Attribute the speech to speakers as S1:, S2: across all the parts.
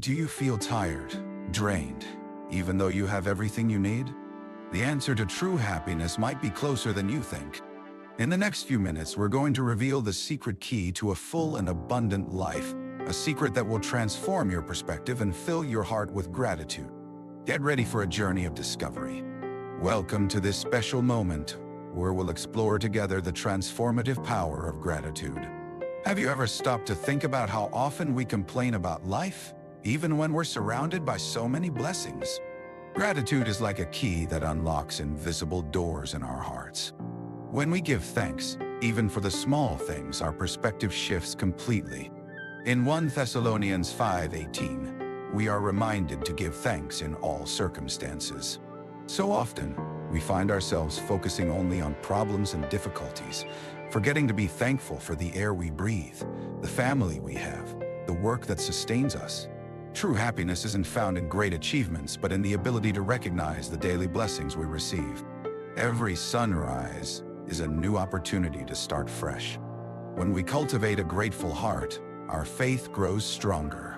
S1: Do you feel tired, drained, even though you have everything you need? The answer to true happiness might be closer than you think. In the next few minutes, we're going to reveal the secret key to a full and abundant life, a secret that will transform your perspective and fill your heart with gratitude. Get ready for a journey of discovery. Welcome to this special moment where we'll explore together the transformative power of gratitude. Have you ever stopped to think about how often we complain about life, even when we're surrounded by so many blessings? Gratitude is like a key that unlocks invisible doors in our hearts. When we give thanks, even for the small things, our perspective shifts completely. In 1 Thessalonians 5:18, we are reminded to give thanks in all circumstances. So often, we find ourselves focusing only on problems and difficulties, forgetting to be thankful for the air we breathe, the family we have, the work that sustains us. True happiness isn't found in great achievements, but in the ability to recognize the daily blessings we receive. Every sunrise is a new opportunity to start fresh. When we cultivate a grateful heart, our faith grows stronger.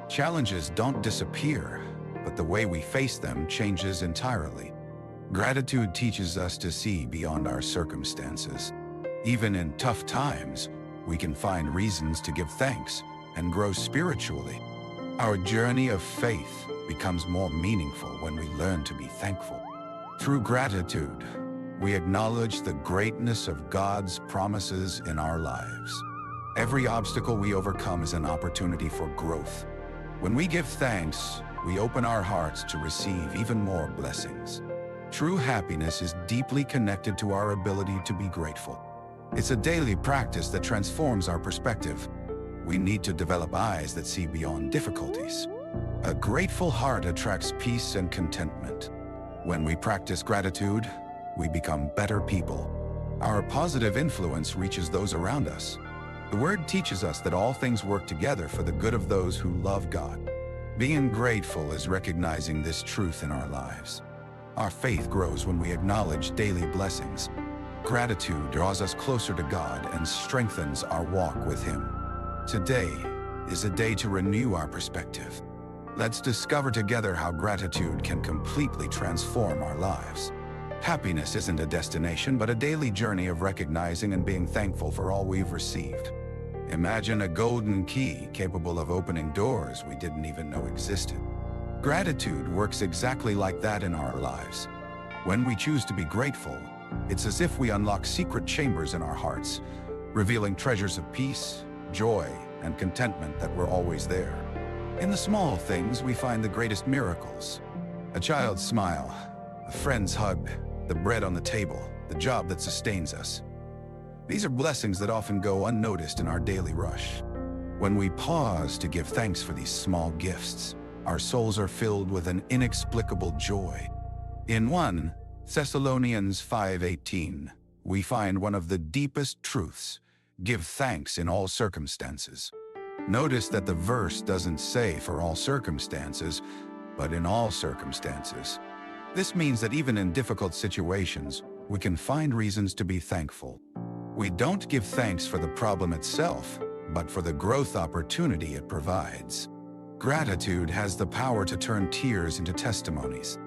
S1: Challenges don't disappear, but the way we face them changes entirely. Gratitude teaches us to see beyond our circumstances. Even in tough times, we can find reasons to give thanks and grow spiritually. Our journey of faith becomes more meaningful when we learn to be thankful. Through gratitude, we acknowledge the greatness of God's promises in our lives. Every obstacle we overcome is an opportunity for growth. When we give thanks, we open our hearts to receive even more blessings. True happiness is deeply connected to our ability to be grateful. It's a daily practice that transforms our perspective. We need to develop eyes that see beyond difficulties. A grateful heart attracts peace and contentment. When we practice gratitude, we become better people. Our positive influence reaches those around us. The Word teaches us that all things work together for the good of those who love God. Being grateful is recognizing this truth in our lives. Our faith grows when we acknowledge daily blessings. Gratitude draws us closer to God and strengthens our walk with Him. Today is a day to renew our perspective. Let's discover together how gratitude can completely transform our lives. Happiness isn't a destination, but a daily journey of recognizing and being thankful for all we've received. Imagine a golden key capable of opening doors we didn't even know existed. Gratitude works exactly like that in our lives. When we choose to be grateful, it's as if we unlock secret chambers in our hearts, revealing treasures of peace, joy, and contentment that were always there. In the small things, we find the greatest miracles. A child's smile, a friend's hug, the bread on the table, the job that sustains us. These are blessings that often go unnoticed in our daily rush. When we pause to give thanks for these small gifts, our souls are filled with an inexplicable joy. In 1 Thessalonians 5:18, we find one of the deepest truths: give thanks in all circumstances. Notice that the verse doesn't say for all circumstances, but in all circumstances. This means that even in difficult situations, we can find reasons to be thankful. We don't give thanks for the problem itself, but for the growth opportunity it provides. Gratitude has the power to turn tears into testimonies.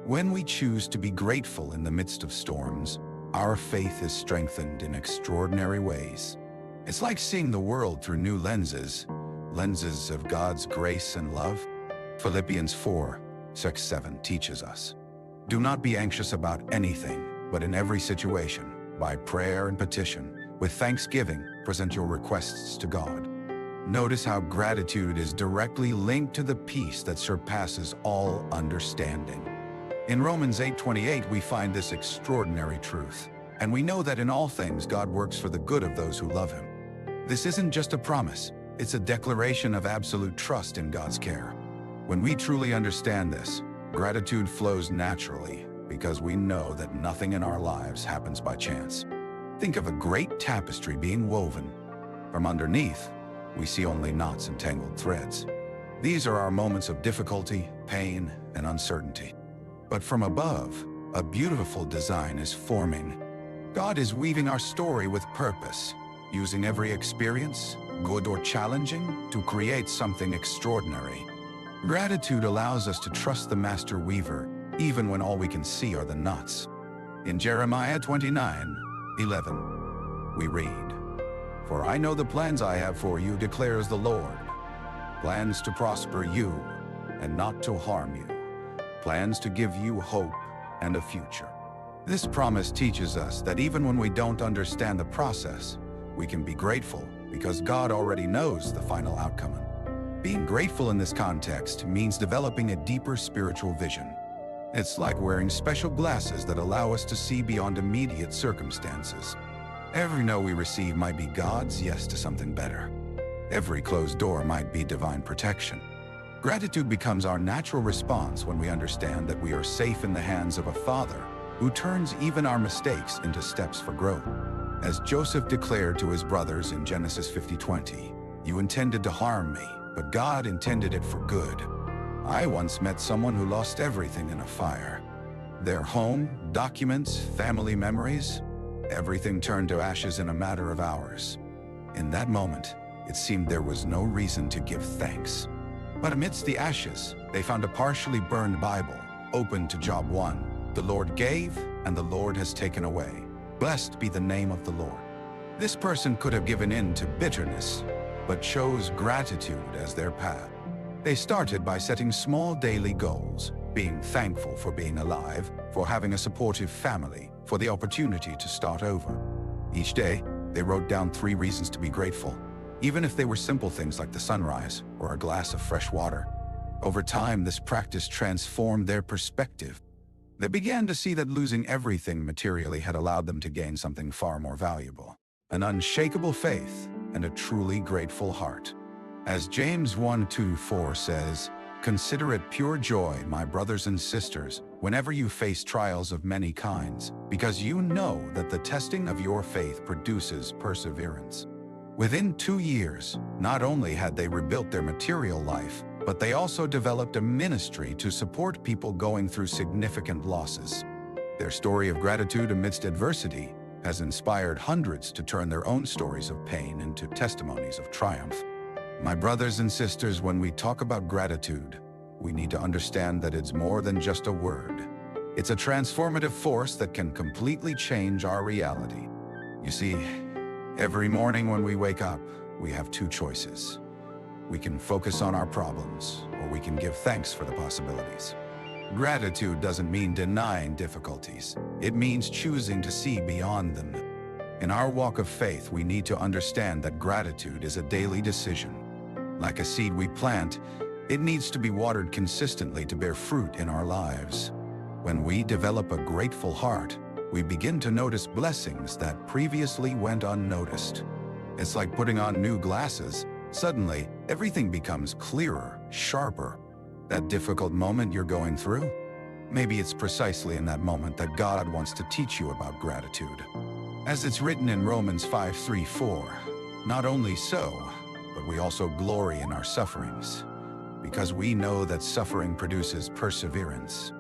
S1: When we choose to be grateful in the midst of storms, our faith is strengthened in extraordinary ways. It's like seeing the world through new lenses of God's grace and love. Philippians 4:6-7 teaches us, "Do not be anxious about anything, but in every situation, by prayer and petition, with thanksgiving, present your requests to God." Notice how gratitude is directly linked to the peace that surpasses all understanding. In Romans 8:28, we find this extraordinary truth. And we know that in all things God works for the good of those who love Him. This isn't just a promise, it's a declaration of absolute trust in God's care. When we truly understand this, gratitude flows naturally because we know that nothing in our lives happens by chance. Think of a great tapestry being woven. From underneath, we see only knots and tangled threads. These are our moments of difficulty, pain, and uncertainty. But from above, a beautiful design is forming. God is weaving our story with purpose, using every experience, good or challenging, to create something extraordinary. Gratitude allows us to trust the master weaver, even when all we can see are the knots. In Jeremiah 29:11, we read, "For I know the plans I have for you, declares the Lord, plans to prosper you and not to harm you, plans to give you hope and a future." This promise teaches us that even when we don't understand the process, we can be grateful because God already knows the final outcome. Being grateful in this context means developing a deeper spiritual vision. It's like wearing special glasses that allow us to see beyond immediate circumstances. Every no we receive might be God's yes to something better. Every closed door might be divine protection. Gratitude becomes our natural response when we understand that we are safe in the hands of a Father who turns even our mistakes into steps for growth. As Joseph declared to his brothers in Genesis 50:20, "You intended to harm me, but God intended it for good." I once met someone who lost everything in a fire. Their home, documents, family memories, everything turned to ashes in a matter of hours. In that moment, it seemed there was no reason to give thanks. But amidst the ashes, they found a partially burned Bible, open to Job 1. "The Lord gave, and the Lord has taken away. Blessed be the name of the Lord." This person could have given in to bitterness, but chose gratitude as their path. They started by setting small daily goals, being thankful for being alive, for having a supportive family, for the opportunity to start over. Each day, they wrote down 3 reasons to be grateful, even if they were simple things like the sunrise or a glass of fresh water. Over time, this practice transformed their perspective. They began to see that losing everything materially had allowed them to gain something far more valuable: an unshakable faith and a truly grateful heart. As James 1:2-4 says, "Consider it pure joy, my brothers and sisters, whenever you face trials of many kinds, because you know that the testing of your faith produces perseverance." Within 2 years, not only had they rebuilt their material life, but they also developed a ministry to support people going through significant losses. Their story of gratitude amidst adversity has inspired hundreds to turn their own stories of pain into testimonies of triumph. My brothers and sisters, when we talk about gratitude, we need to understand that it's more than just a word. It's a transformative force that can completely change our reality. You see, every morning when we wake up, we have 2 choices. We can focus on our problems, or we can give thanks for the possibilities. Gratitude doesn't mean denying difficulties. It means choosing to see beyond them. In our walk of faith, we need to understand that gratitude is a daily decision. Like a seed we plant, it needs to be watered consistently to bear fruit in our lives. When we develop a grateful heart, we begin to notice blessings that previously went unnoticed. It's like putting on new glasses. Suddenly, everything becomes clearer, sharper. That difficult moment you're going through? Maybe it's precisely in that moment that God wants to teach you about gratitude. As it's written in Romans 5:3-4, "Not only so, but we also glory in our sufferings, because we know that suffering produces perseverance."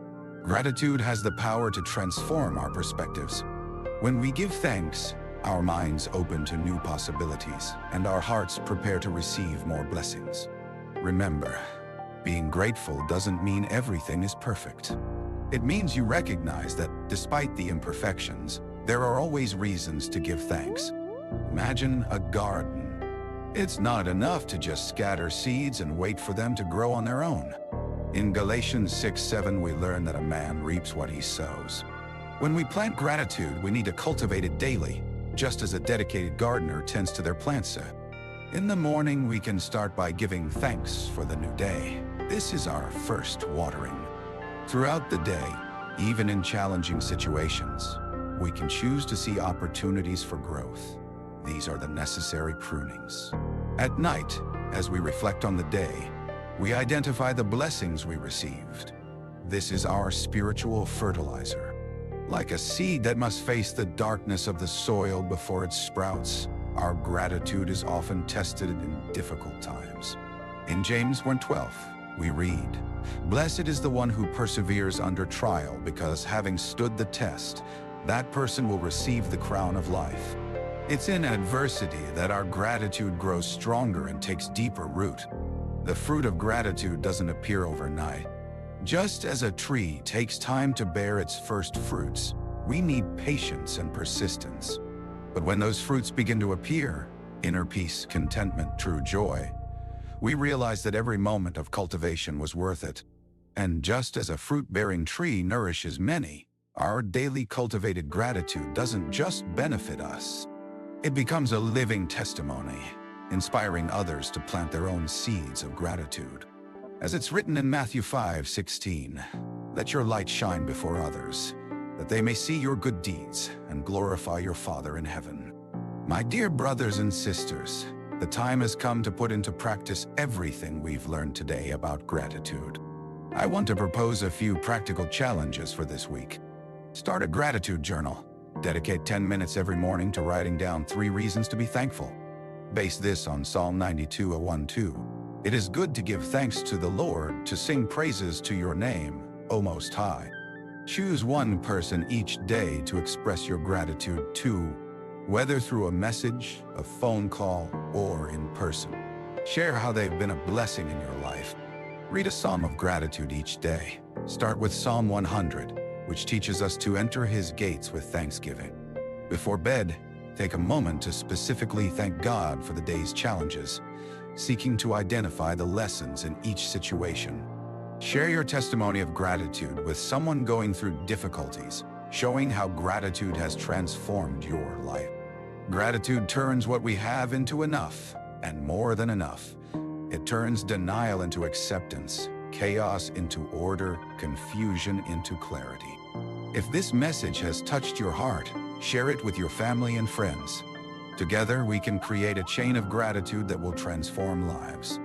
S1: Gratitude has the power to transform our perspectives. When we give thanks, our minds open to new possibilities, and our hearts prepare to receive more blessings. Remember, being grateful doesn't mean everything is perfect. It means you recognize that, despite the imperfections, there are always reasons to give thanks. Imagine a garden. It's not enough to just scatter seeds and wait for them to grow on their own. In Galatians 6:7, we learn that a man reaps what he sows. When we plant gratitude, we need to cultivate it daily, just as a dedicated gardener tends to their plants. In the morning, we can start by giving thanks for the new day. This is our first watering. Throughout the day, even in challenging situations, we can choose to see opportunities for growth. These are the necessary prunings. At night, as we reflect on the day, we identify the blessings we received. This is our spiritual fertilizer. Like a seed that must face the darkness of the soil before it sprouts, our gratitude is often tested in difficult times. In James 1:12, we read, "Blessed is the one who perseveres under trial, because having stood the test, that person will receive the crown of life." It's in adversity that our gratitude grows stronger and takes deeper root. The fruit of gratitude doesn't appear overnight. Just as a tree takes time to bear its first fruits, we need patience and persistence. But when those fruits begin to appear, inner peace, contentment, true joy, we realize that every moment of cultivation was worth it. And just as a fruit-bearing tree nourishes many, our daily cultivated gratitude doesn't just benefit us. It becomes a living testimony, inspiring others to plant their own seeds of gratitude. As it's written in Matthew 5:16, "Let your light shine before others, that they may see your good deeds and glorify your Father in heaven." My dear brothers and sisters, the time has come to put into practice everything we've learned today about gratitude. I want to propose a few practical challenges for this week. Start a gratitude journal. Dedicate 10 minutes every morning to writing down 3 reasons to be thankful. Base this on Psalm 92:1-2. "It is good to give thanks to the Lord, to sing praises to your name, O Most High." Choose one person each day to express your gratitude to, whether through a message, a phone call, or in person. Share how they've been a blessing in your life. Read a psalm of gratitude each day. Start with Psalm 100, which teaches us to enter His gates with thanksgiving. Before bed, take a moment to specifically thank God for the day's challenges, seeking to identify the lessons in each situation. Share your testimony of gratitude with someone going through difficulties, showing how gratitude has transformed your life. Gratitude turns what we have into enough, and more than enough. It turns denial into acceptance, chaos into order, confusion into clarity. If this message has touched your heart, share it with your family and friends. Together, we can create a chain of gratitude that will transform lives.